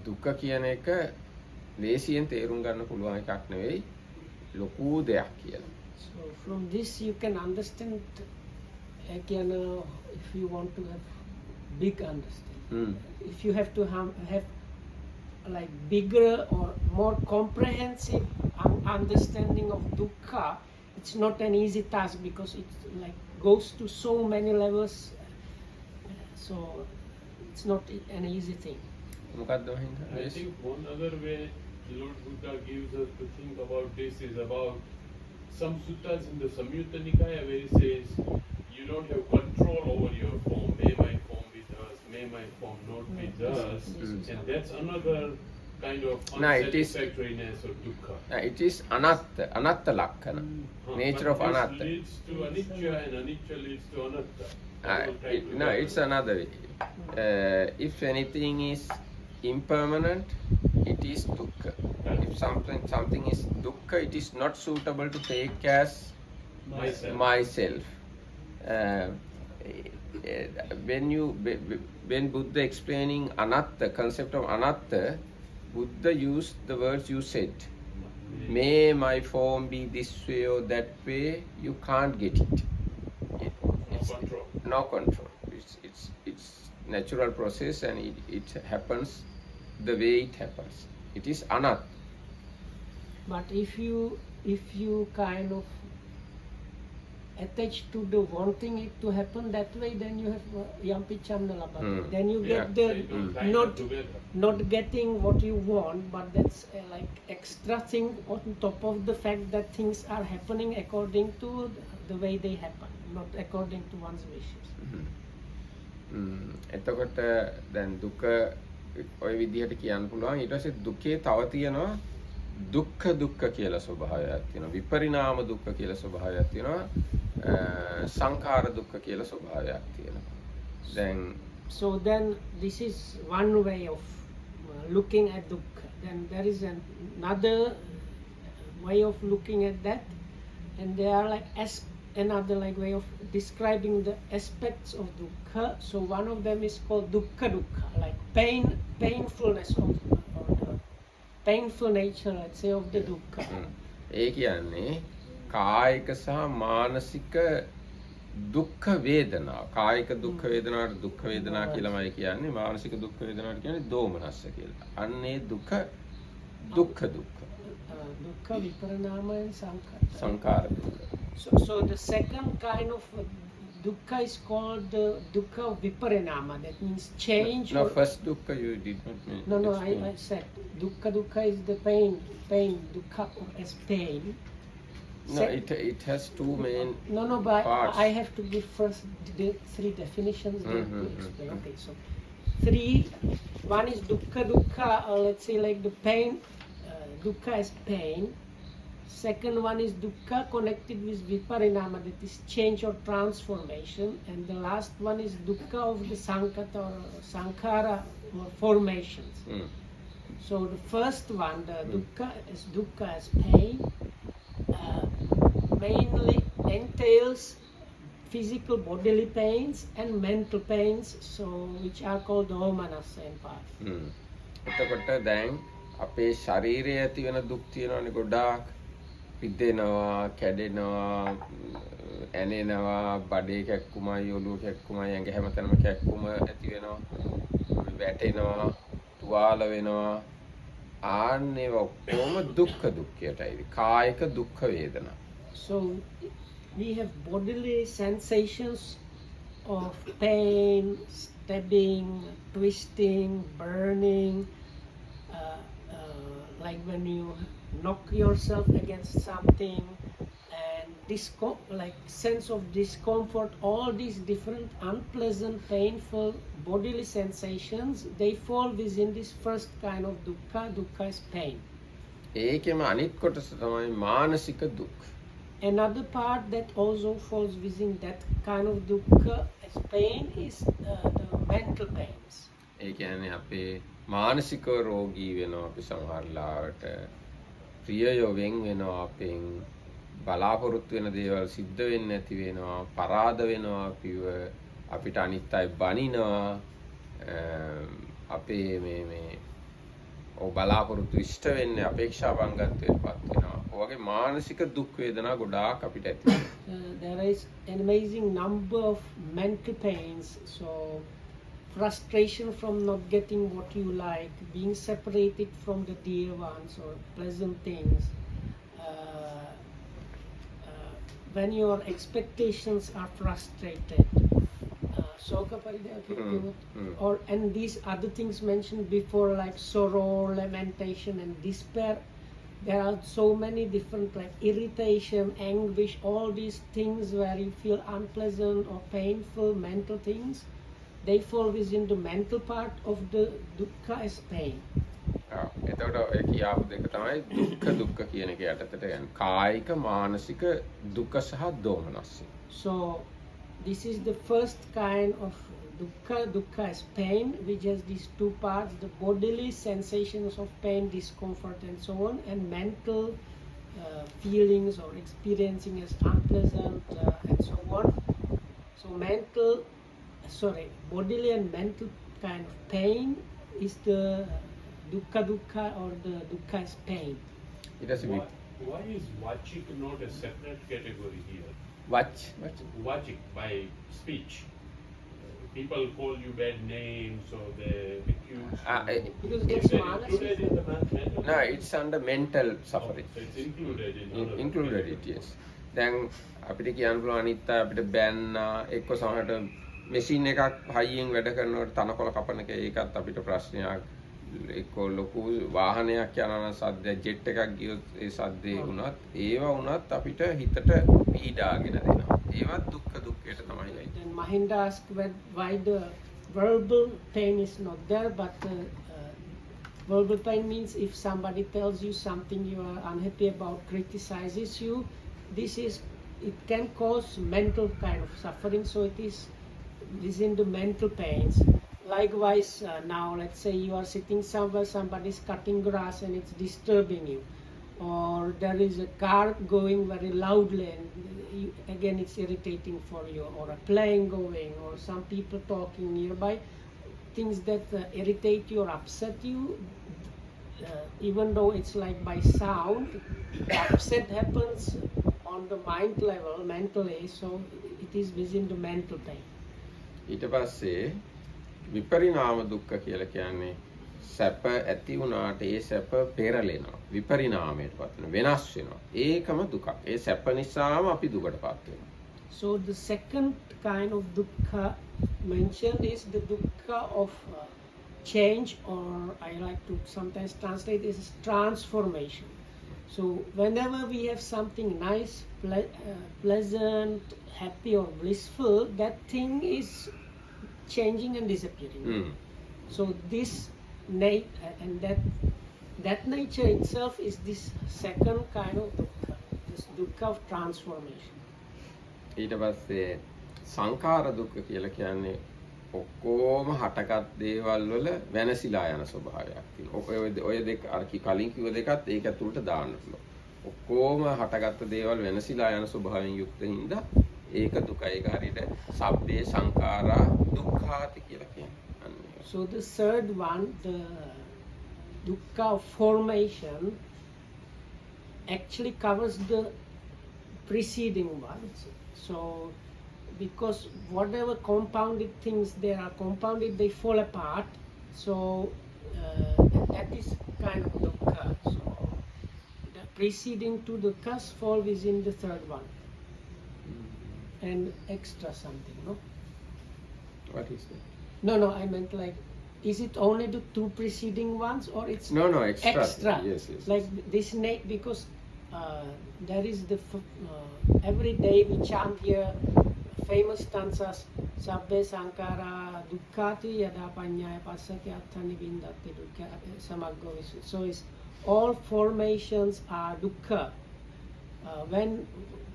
දුක කියන එක ලේසියෙන් තේරුම් ගන්න පුළුවන් එකක් නෙවෙයි ලොකු දෙයක් කියලා. So from this you can understand, again, if you want to have big understanding, if you have to have like bigger or more comprehensive understanding of dukkha, it's not an easy task because it like goes to so many levels. So it's not an easy thing. මොකක්ද Mahinda? I think one other way Lord Buddha gives us to think about this is about some suttas in the Samyutta Nikaya where he says you don't have control over your form. May my form be thus, may my form not be thus. And that's another kind of No, it is- unsatisfactoriness or dukkha. It is අනත්ත ලක්ෂණ. Nature of But this anatta. leads to anicca and anicca leads to anatta. No, it's another way. If anything is impermanent, it is dukkha. If something is dukkha, it is not suitable to take as myself. When Buddha explaining anatta, concept of anatta, Buddha used the words you said. May my form be this way or that way, you can't get it. Control. No control. It's natural process and it happens the way it happens. It is anatta. But if you kind of attached to the wanting it to happen that way, then you have yampicham labhati. Then you get Yeah. not getting what you want, but that's like extra thing on top of the fact that things are happening according to the way they happen, not according to one's wishes. එතකොට දැන් දුක ඔය විදිහට කියන්න පුළුවන්. ඊට පස්සේ දුකේ තව තියෙනවා දුක්ඛ කියලා ස්වභාවයක් තියෙනවා. විපරිණාම දුක්ඛ කියලා ස්වභාවයක් තියෙනවා. සංඛාර දුක්ඛ කියලා ස්වභාවයක් තියෙනවා. දැන් So then this is one way of looking at dukkha. Then there is another way of looking at that, and they are like another like way of describing the aspects of dukkha. So one of them is called dukkha, like painfulness of or the painful nature, let's say, of the dukkha. ඒ කියන්නේ කායික සහ මානසික දුක්ඛ වේදනා. කායික දුක්ඛ වේදනාට දුක්ඛ වේදනා කියලාමයි කියන්නේ. මානසික දුක්ඛ වේදනාට කියන්නේ දෝමනස්ස කියලා. අන්නේ දුක දුක්ඛ Dukkha, viparinama and සංඛාර දුක්ඛ. So the second kind of dukkha is called dukkha of viparinama. That means change. No, or, first dukkha you did not mention. No, I said dukkha is the pain, dukkha as pain. No, it has two main No, but parts. I have to give first the three definitions. Then to explain. Okay, so one is dukkha, or let's say like the pain, dukkha as pain. Second one is dukkha connected with viparinama, that is change or transformation. And the last one is dukkha of the sankata or sankhara or formations. So the first one, the dukkha as pain, mainly entails physical bodily pains and mental pains, so which are called domanassa in part. එතකොට දැන් අපේ ශරීරයේ ඇති වෙන දුක් තියෙනවානේ ගොඩාක්. පිදෙනවා, කැඩෙනවා, ඇනෙනවා, බඩේ කැක්කුමයි, ඔළුව කැක්කුමයි, ඇඟ හැමතැනම කැක්කුම ඇති වෙනවා. වැටෙනවා, තුවාල වෙනවා. ආන්නේ ඔක්කොම දුක්ඛ දුක්ඛයටයි. කායික දුක්ඛ වේදනා. So we have bodily sensations of pain, stabbing, twisting, burning, like when you knock yourself against something, and like sense of discomfort. All these different unpleasant, painful bodily sensations, they fall within this first kind of dukkha. Dukkha is pain. ඒකෙම අනිත් කොටස තමයි මානසික දුක්. Another part that also falls within that kind of dukkha as pain is the mental pains. ඒ කියන්නේ අපේ මානසික රෝගී වෙනවා අපි සමහරලාවට. ප්‍රියයෝ වෙන් වෙනවා අපෙන්. බලාපොරොත්තු වෙන දේවල් සිද්ධ වෙන්නේ නැති වෙනවා. පරාද වෙනවා අපිව. අපිට අනිත් අය බනිනවා. අපේ මේ බලාපොරොත්තු ඉෂ්ට වෙන්නේ අපේක්ෂා භංගත්වයට පත් වෙනවා. ඔයගේ මානසික දුක් වේදනා ගොඩාක් අපිට ඇති වෙනවා. There is an amazing number of mental pains. So frustration from not getting what you like, being separated from the dear ones or pleasant things, when your expectations are frustrated, or and these other things mentioned before, like sorrow, lamentation and despair. There are so many different, like irritation, anguish, all these things where you feel unpleasant or painful mental things, they fall within the mental part of the dukkha as pain. එතකොට ඔය කියාපු දෙක තමයි දුක්ඛ දුක්ඛ කියන එක යටතට යන්නේ. කායික මානසික දුක සහ දෝමනස්ස. So this is the first kind of dukkha as pain, which has these two parts: the bodily sensations of pain, discomfort and so on, and mental feelings or experiencing as unpleasant and so on. So bodily and mental kind of pain is the dukkha or the dukkha as pain. Why is vachik not a separate category here? Vachik, by speech. People call you bad names or they accuse you. Because Is it's that included in the mental? No, it's under mental suffering. So it's included in Included it, yes. දැන් අපිට කියන්න පුළුවන් අනිත් අය අපිට බැන්නා එක්ක සමහරට machine එකක් හයියෙන් වැඩ කරනකොට තනකොළ කපන එක ඒකත් අපිට ප්‍රශ්නයක්. එක්ක ලොකු වාහනයක් යනවා නම් සද්ද ජෙට් එකක් ගියොත් ඒ සද්දේ වුණත් ඒව වුණත් අපිට හිතට පීඩාගෙන දෙනවා. ඒවත් දුක්ඛ දුක්ඛයට තමයි යන්නේ. Then Mahinda asked why the verbal pain is not there, but verbal pain means if somebody tells you something you are unhappy about, criticizes you, it can cause mental kind of suffering, so it is within the mental pains. Likewise, now let's say you are sitting somewhere, somebody is cutting grass and it's disturbing you, or there is a car going very loudly and again it's irritating for you, or a plane going, or some people talking nearby, things that irritate you or upset you, even though it's like by sound, the upset happens on the mind level, mentally, so it is within the mental pain. ඊට පස්සේ විපරිණාම දුක්ඛ කියලා කියන්නේ සැප ඇති වුණාට ඒ සැප පෙරලෙනවා විපරිණාමයට පත් වෙනවා වෙනස් වෙනවා ඒකම දුකක් ඒ සැප නිසාම අපි දුකටපත් වෙනවා. So the second kind of dukkha mentioned is the dukkha of change, or I like to sometimes translate this as transformation. So whenever we have something nice, pleasant, happy or blissful, that thing is changing and disappearing. So this and that nature itself is this second kind of dukkha, this dukkha of transformation. ඊට පස්සේ සංඛාර දුක්ඛ කියලා කියන්නේ ඔක්කොම හටගත් දේවල් වල වෙනසිලා යන ස්වභාවයක් තියෙනවා. ඔය දෙක අර කලින් කිව්ව දෙකත් ඒක ඇතුළට දාන්න පුළුවන්. ඔක්කොම හටගත් දේවල් වෙනසිලා යන ස්වභාවයෙන් යුක්ත හින්දා ඒක දුකයි. ඒක හරියට සබ්බේ සංඛාරා දුක්ඛාති කියලා කියන්නේ. So the third one, the dukkha of formation, actually covers the preceding ones. So because whatever compounded things they are compounded, they fall apart. So that is kind of dukkha. So the preceding two dukkhas fall within the third one. And extra something, no? What is that? No, I meant like, is it only the two preceding ones, or it's No, extra. extra? Yes. Like this because there is every day we chant here famous stanzas, sabbe sankara dukkhati yada panyaya passati attani vindati dukkha samaggo visu. So it's all formations are dukkha.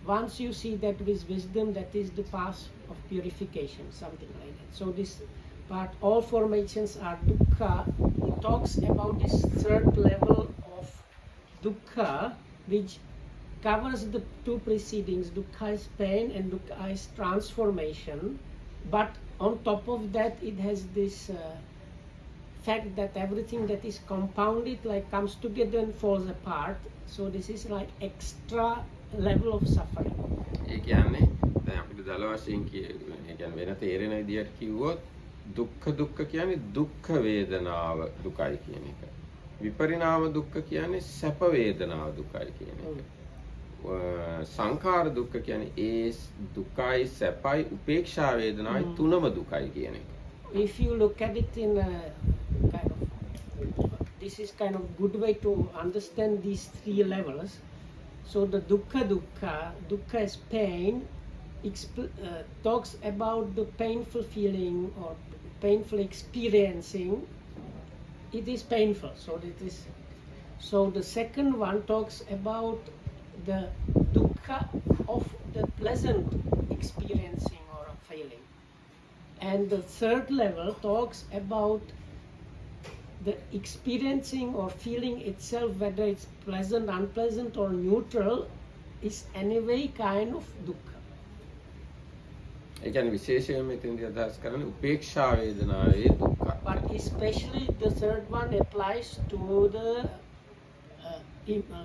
Once you see that with wisdom, that is the path of purification, something like that. So this part, all formations are dukkha. It talks about this third level of dukkha, which covers the two precedings. Dukkha is pain and dukkha is transformation. But on top of that, it has this fact that everything that is compounded like comes together and falls apart. So this is like extra level of suffering. ඒ කියන්නේ දැන් අපිට දල වශයෙන් කියන්නේ වෙන තේරෙන විදියට කිව්වොත් දුක්ඛ කියන්නේ දුක්ඛ වේදනාව දුකයි කියන එක. විපරිණාම දුක්ඛ කියන්නේ සැප වේදනාව දුකයි කියන එක. සංඛාර දුක්ඛ කියන්නේ ඒ දුකයි සැපයි උපේක්ෂා වේදනායි තුනම දුකයි කියන එක. If you look at it in a this is kind of good way to understand these three levels. So the dukkha is pain, talks about the painful feeling or painful experiencing. It is painful, so the second one talks about the dukkha of the pleasant experiencing or a feeling, and the third level talks about the experiencing or feeling itself, whether it's pleasant, unpleasant or neutral, is anyway kind of dukkha. ඒ කියන්නේ විශේෂයෙන් මෙතෙන්දී අදහස් කරන්නේ උපේක්ෂා වේදනාවේ දුක්ඛ. But especially the third one applies to the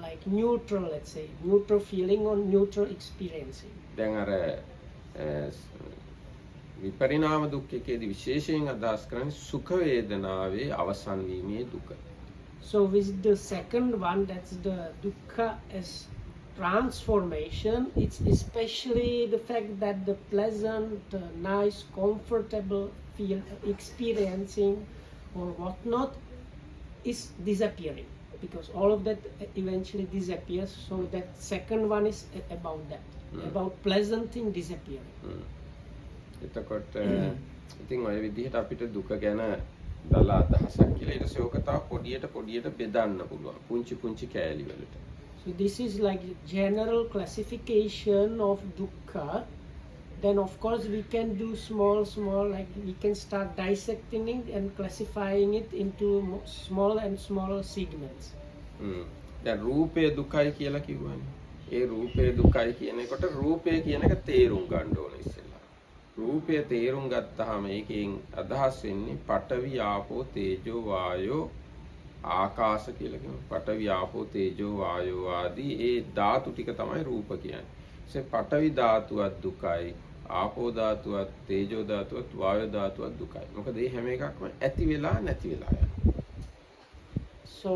like neutral, let's say, neutral feeling or neutral experiencing. දැන් අර විපරිණාම දුක්ඛයේදී විශේෂයෙන් අදහස් කරන්නේ සුඛ වේදනාවේ අවසන් වීමේ දුක. So with the second one, that's the dukkha as transformation, it's especially the fact that the pleasant, nice, comfortable experiencing or whatnot is disappearing, because all of that eventually disappears. So that second one is about that. about pleasant thing disappearing. එතකොට ඉතින් ඔය විදිහට අපිට දුක ගැන දල අදහසක් කියලා ඊට පස්සේ ඕක තව පොඩියට බෙදන්න පුළුවන් පුංචි කෑලි වලට. So this is like general classification of dukkha. Then of course we can do small, like we can start dissecting it and classifying it into small and smaller segments. දැන් රූපය දුකයි කියලා කිව්වනේ. ඒ රූපය දුකයි කියන එකට රූපය කියන එක තේරුම් ගන්න ඕනේ ඉස්සෙල්ලා. රූපය තේරුම් ගත්තාම ඒකෙන් අදහස් වෙන්නේ පඨවි ආපෝ තේජෝ වායෝ ආකාශ කියලා කියනවා. පඨවි ආපෝ තේජෝ වායෝ ආදී ඒ ධාතු ටික තමයි රූප කියන්නේ. ඒ පඨවි ධාතුවත් දුකයි, ආපෝ ධාතුවත්, තේජෝ ධාතුවත්, වායෝ ධාතුවත් දුකයි. මොකද මේ හැම එකක්ම ඇති වෙලා නැති වෙලා යනවා. So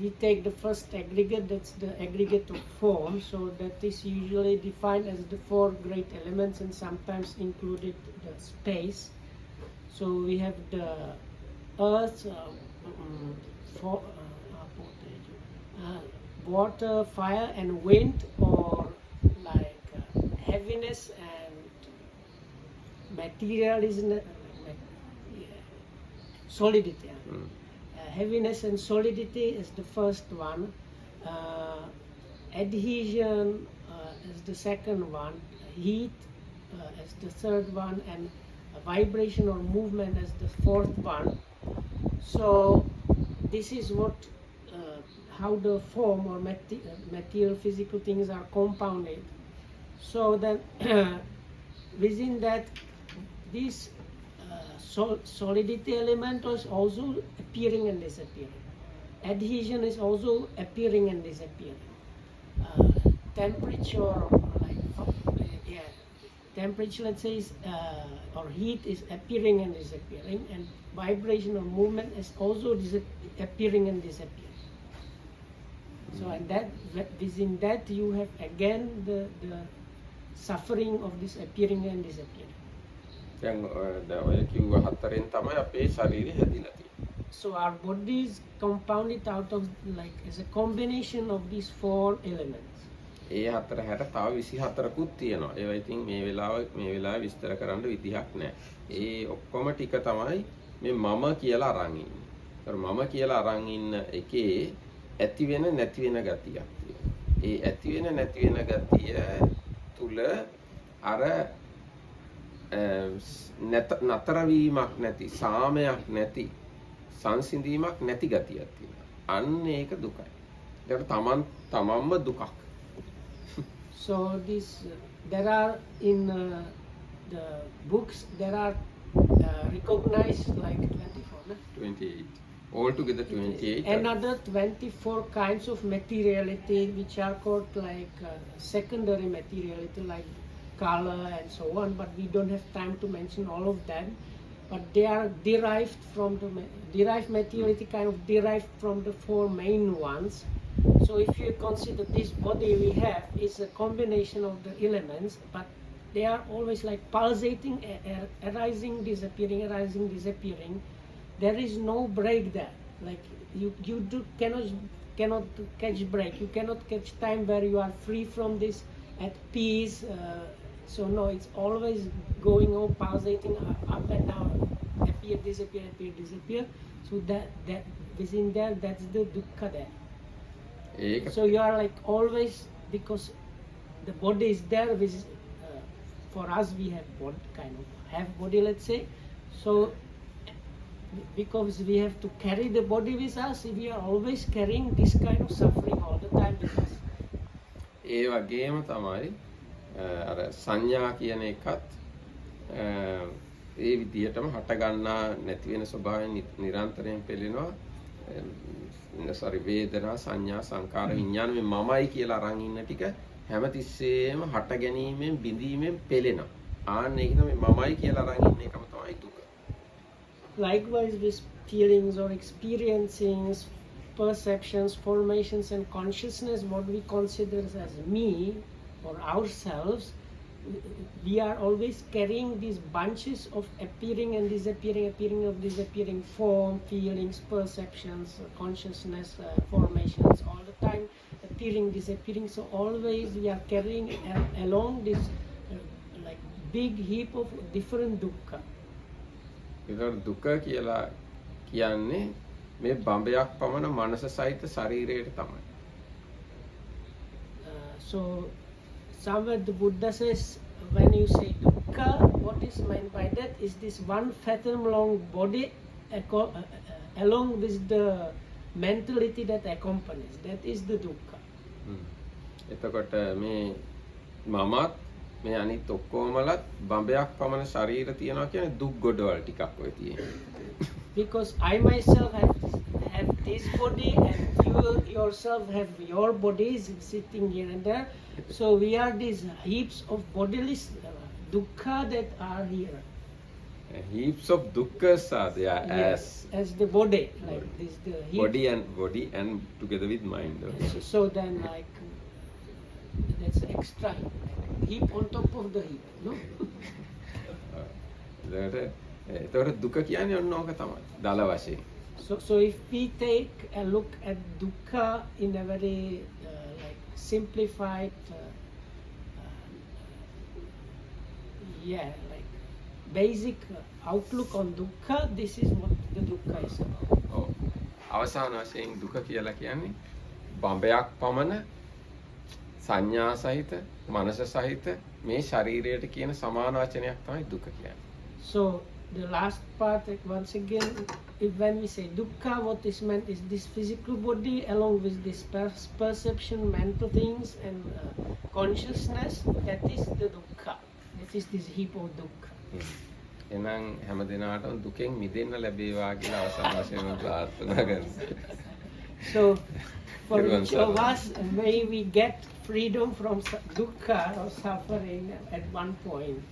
we take the first aggregate, that's the aggregate of form. So that is usually defined as the four great elements and sometimes included the space. So we have the earth, water, fire and wind, or like heaviness and materialism, solidity. Heaviness and solidity is the first one. Adhesion is the second one. Heat is the third one, and vibration or movement is the fourth one. So this is what how the form or material physical things are compounded. So then within that, this solidity element is also appearing and disappearing. Adhesion is also appearing and disappearing. Temperature, temperature, let's say, or heat is appearing and disappearing, and vibration or movement is also appearing and disappearing. So, and that within that you have again the suffering of this appearing and disappearing. දැන් ඔය කිව්ව හතරෙන් තමයි අපේ ශරීරය හැදිලා තියෙන්නේ. So our body is compounded out of like as a combination of these four elements. ඒ හතර හැර තව 24කුත් තියෙනවා. ඒවා ඉතින් මේ වෙලාවේ විස්තර කරන්න විදිහක් නැහැ. ඒ ඔක්කොම ටික තමයි මේ මම කියලා අරන් ඉන්නේ. ඒතර මම කියලා අරන් ඉන්න එකේ ඇති වෙන නැති වෙන ගතියක් තියෙනවා. ඒ ඇති වෙන නැති වෙන ගතිය තුල අර නතර වීමක් නැති, සාමයක් නැති, සංසිඳීමක් නැති ගතියක් තියෙනවා. අන්න ඒක දුකයි. ඒකට තමන්ම දුකක්. So this there are in the books there are recognized like 24, no? 28. Altogether 28. Another 24 kinds of materiality which are called like secondary materiality, like color and so on, but we don't have time to mention all of them. But they are derived from the derived materiality, kind of derived from the four main ones. So if you consider this body we have is a combination of the elements, but they are always like pulsating, arising, disappearing, arising, disappearing. There is no break there. Like you cannot catch break. You cannot catch time where you are free from this, at peace. So no, it's always going on, pulsating up and down, appear, disappear. So that within there, that's the dukkha there. So you are like always, because the body is there. For us, we have body, kind of have body, let's say. So because we have to carry the body with us, we are always carrying this kind of suffering all the time with us. ඒ වගේම තමයි අර සංඥා කියන එකත් ඒ විදිහටම හට ගන්නා නැති වෙන ස්වභාවයෙන් නිරන්තරයෙන් පෙළෙනවා. වේදනා සංඥා සංකාර විඥාන මේ මමයි කියලා අරන් ඉන්න ටික හැමතිස්සෙම හට ගැනීමෙන් බිඳීමෙන් පෙළෙනවා. ආන්න ඒක තමයි මමයි කියලා අරන් ඉන්න එකම තමයි දුක. Likewise with feelings or experiencings, perceptions, formations and consciousness, what we consider as me or ourselves, we are always carrying these bunches of appearing and disappearing form, feelings, perceptions, consciousness, formations all the time. That disappearing. So always we are carrying along this like big heap of different dukkha. ඒකට දුක කියලා කියන්නේ මේ බඹයක් පමණ මනස සහිත ශරීරයට තමයි. So somewhere the Buddha says, when you say dukkha, what is meant by that is this 1 fathom long body along with the mentality that accompanies. That is the dukkha. එතකොට මේ මමත් මේ අනිත් ඔක්කොමලත් බඹයක් පමණ ශරීර තියනවා කියන්නේ දුක් ගොඩවල් ටිකක් ඔය තියෙන්නේ. Because I myself have this body and you yourself have your bodies sitting here and there. So we are these heaps of bodily dukkha that are here. Heaps of dukkhas are there as the body, like this the heap. body and together with mind. So then like that's extra heap on top of the heap, no? ඒතකොට දුක කියන්නේ ඔන්න ඕක තමයි දල වශයෙන්. So if we take a look at dukkha in a very like simplified like basic outlook on dukkha, this is what the dukkha is about. ඔව්. අවසාන වශයෙන් දුක කියලා කියන්නේ බඹයක් පමණ සංඥා සහිත මනස සහිත මේ ශරීරයට කියන සමාන වචනයක් තමයි දුක කියන්නේ. So the last part, once again, when we say dukkha, what is meant is this physical body along with this perception, mental things and consciousness. That is the dukkha. That is this heap of dukkha. එහෙනම් හැම දිනාටම දුකෙන් මිදෙන්න ලැබේවා කියලා අවසාන වශයෙන් ප්‍රාර්ථනා කරනවා. So for each of us, may we get freedom from dukkha or suffering at one point.